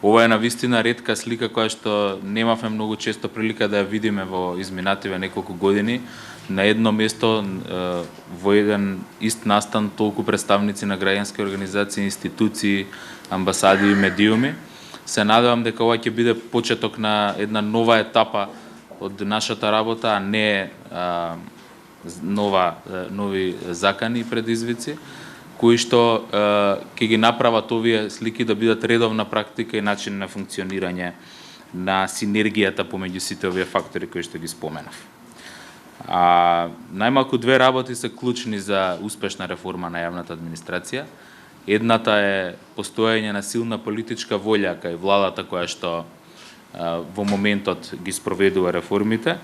Ова е навистина ретка слика која што немавме многу често прилика да ја видиме во изминативе неколку години. На едно место во еден ист настан толку представници на граѓански организации, институции, амбасади и медиуми. Се надевам дека ова ќе биде почеток на една нова етапа од нашата работа, а не нови закани и предизвици, кои што ќе ги направат овие слики да бидат редовна практика и начин на функционирање на синергијата помеѓу сите овие фактори кои што ги споменав. Најмалку две работи се клучни за успешна реформа на јавната администрација. Едната е постоење на силна политичка волја кај владата која што во моментот ги спроведува реформите,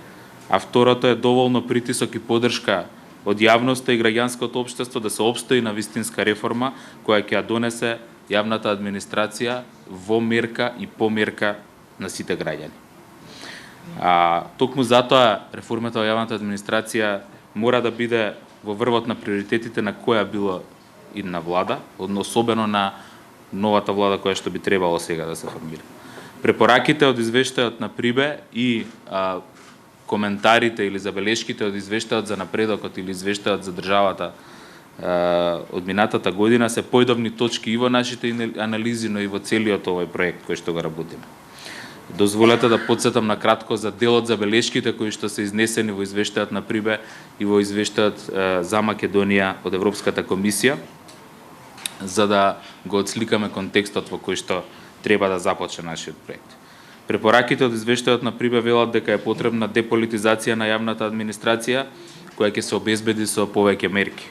а второто е доволно притисок и поддршка од јавноста и граѓанското општество да се опстои на вистинска реформа која ќе ја донесе јавната администрација во мерка и по мерка на сите граѓани. Токму затоа реформата во јавната администрација мора да биде во врвот на приоритетите на која било идна влада, особено на новата влада која што би требало сега да се формира. Препораките од извештајот на Прибе и коментарите или забелешките од извештајот за напредокот или извештајот за државата од минатата година се појдовни точки и во нашите анализи, но и во целиот овој проект кој што го работиме. Дозволете да потсетам на кратко за дел од забелешките кои што се изнесени во извештајот на Прибе и во извештајот за Македонија од Европската комисија, за да го отсликаме контекстот во кој што треба да започне нашиот проект. Препораките од извештајот на Прибе велат дека е потребна деполитизација на јавната администрација, која ќе се обезбеди со повеќе мерки.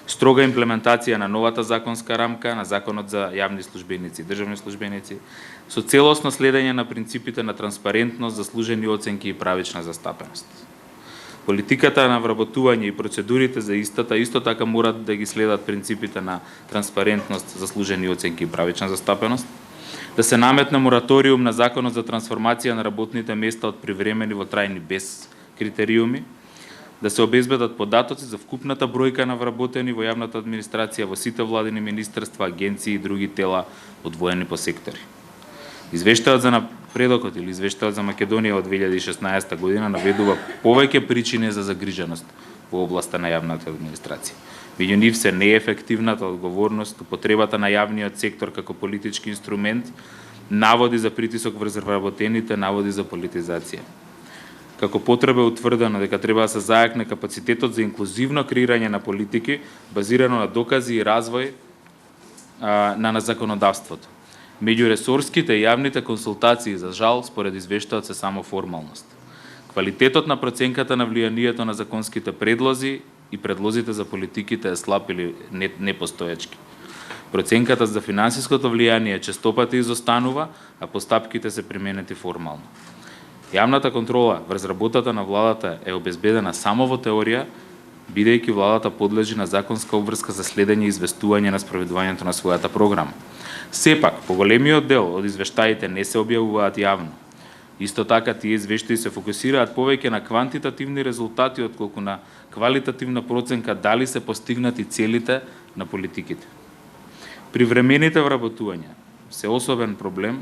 Строга имплементација на новата законска рамка, на Законот за јавни службеници и државни службеници, со целосно следење на принципите на транспарентност, заслужени оценки и правична застапеност. Политиката на вработување и процедурите за истата исто така морат да ги следат принципите на транспарентност, заслужени оценки и правична застапеност, да се наметне мораториум на Законот за трансформација на работните места од привремени во трајни без критериуми, да се обезбедат податоци за вкупната бројка на вработени во јавната администрација во сите владини министерства, агенции и други тела одвоени по сектори. Извештајот за напредокот или извештајот за Македонија од 2016 година наведува повеќе причини за загриженост во областа на јавната администрација. Меѓу нив се неефективната одговорност, употребата на јавниот сектор како политички инструмент, наводи за притисок врз вработените, наводи за политизација. Како потреба е утврдено дека треба да се зајакне капацитетот за инклузивно креирање на политики базирано на докази и развој на законодавството. Меѓуресорските и јавните консултации, за жал, според извештајот се само формалност. Квалитетот на проценката на влијанието на законските предлози и предлозите за политиките е слаб или непостоечки. Проценката за финансиското влијание честопати изостанува, а постапките се применети формално. Јавната контрола врз работата на владата е обезбедена само во теорија, бидејќи владата подлежи на законска обврска за следење и известување на спроведувањето на својата програма. Сепак, поголемиот дел од извештаите не се објавуваат јавно. Исто така, тие извештаи се фокусираат повеќе на квантитативни резултати отколку на квалитативна проценка дали се постигнати целите на политиките. Привремените вработувања се особен проблем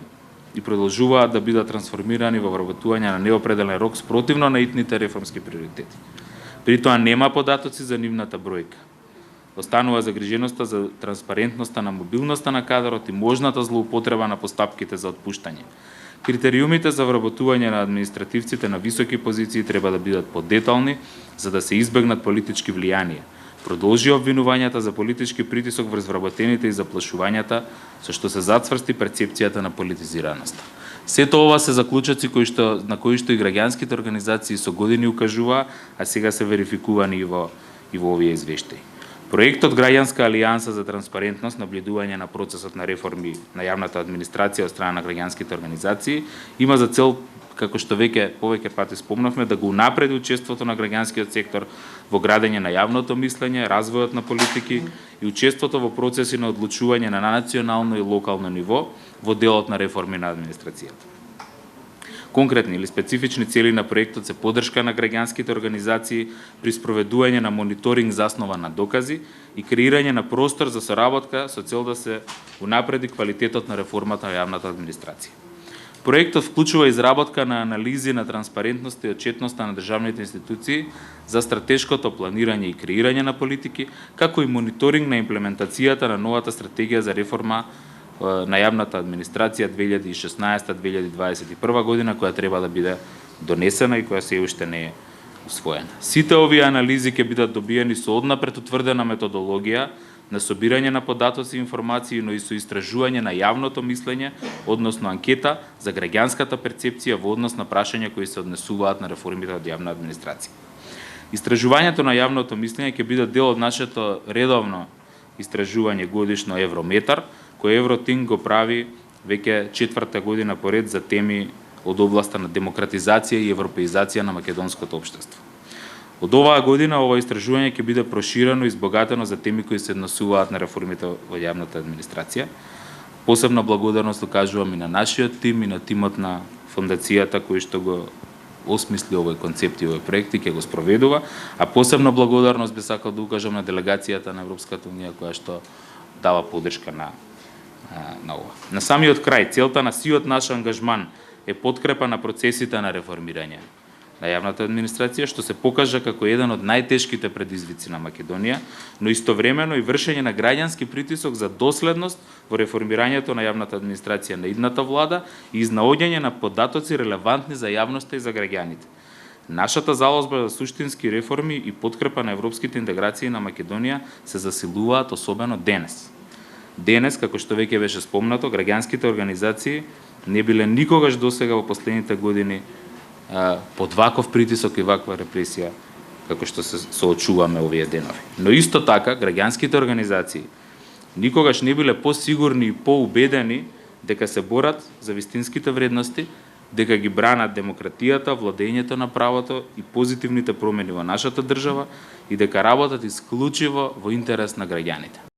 и продолжуваат да бидат трансформирани во вработување на неопределен рок спротивно на итните реформски приоритети. При тоа нема податоци за нивната бројка. Останува загриженоста за транспарентноста на мобилноста на кадрот и можната злоупотреба на постапките за отпуштање. Критериумите за вработување на административците на високи позиции треба да бидат подетални, за да се избегнат политички влијанија. Продолжи обвинувањата за политички притисок врз вработените и заплашувањата, со што се зацврсти перцепцијата на политизираноста. Сето ова се заклучоци на кои што и граѓанските организации со години укажуваа, а сега се верификувани и во овие извештаи. Проектот Граѓанска алијанса за транспарентност, наблюдување на процесот на реформи на јавната администрација од страна на граѓанските организации има за цел, како што повеќе пати спомнавме, да го унапреди учеството на граѓанскиот сектор во градење на јавното мислење, развојот на политики и учеството во процеси на одлучување на национално и локално ниво во делот на реформи на администрацијата. Конкретни или специфични цели на проектот се поддршка на граѓанските организации при спроведување на мониторинг заснова на докази и креирање на простор за соработка со цел да се унапреди квалитетот на реформата на јавната администрација. Проектот вклучува изработка на анализи на транспарентноста и отчетноста на државните институции за стратешкото планирање и креирање на политики, како и мониторинг на имплементацијата на новата стратегија за реформа на јавната администрација 2016-2021 година, која треба да биде донесена и која се уште не е усвоена. Сите овие анализи ќе бидат добиени со однапред утврдена методологија на собирање на податоци и информации, но и со истражување на јавното мислење, односно анкета за граѓанската перцепција во однос на прашања кои се однесуваат на реформите од јавна администрација. Истражувањето на јавното мислење ќе биде дел од нашето редовно истражување годишно Еврометар, кој Евротинг го прави веќе 4-та година поред за теми од областа на демократизација и европеизација на македонското општество. Од оваа година ова истражување ќе биде проширено и избогатено за теми кои се однесуваат на реформите во јавната администрација. Посебна благодарност окажувам и на нашиот тим и на тимот на фондацијата кој што го осмисли овој концепт и овој проект и ќе го спроведува, а посебна благодарност би сакал да укажам на делегацијата на Европската унија која што дава поддршка на ова. На самиот крај, целта на сиот наш ангажман е подкрепа на процесите на реформирање на јавната администрација, што се покажа како еден од најтешките предизвици на Македонија, но истовремено и вршење на граѓански притисок за доследност во реформирањето на јавната администрација на идната влада и изнаоѓање на податоци релевантни за јавноста и за граѓаните. Нашата залозба за суштински реформи и подкрепа на европските интеграции на Македонија се засилуваат особено денес. Денес, како што веќе беше спомнато, граѓанските организации не биле никогаш досега во последните години под ваков притисок и ваква репресија, како што се соочуваме овие денови. Но исто така, граѓанските организации никогаш не биле посигурни и поубедени дека се борат за вистинските вредности, дека ги бранат демократијата, владењето на правото и позитивните промени во нашата држава и дека работат исклучиво во интерес на граѓаните.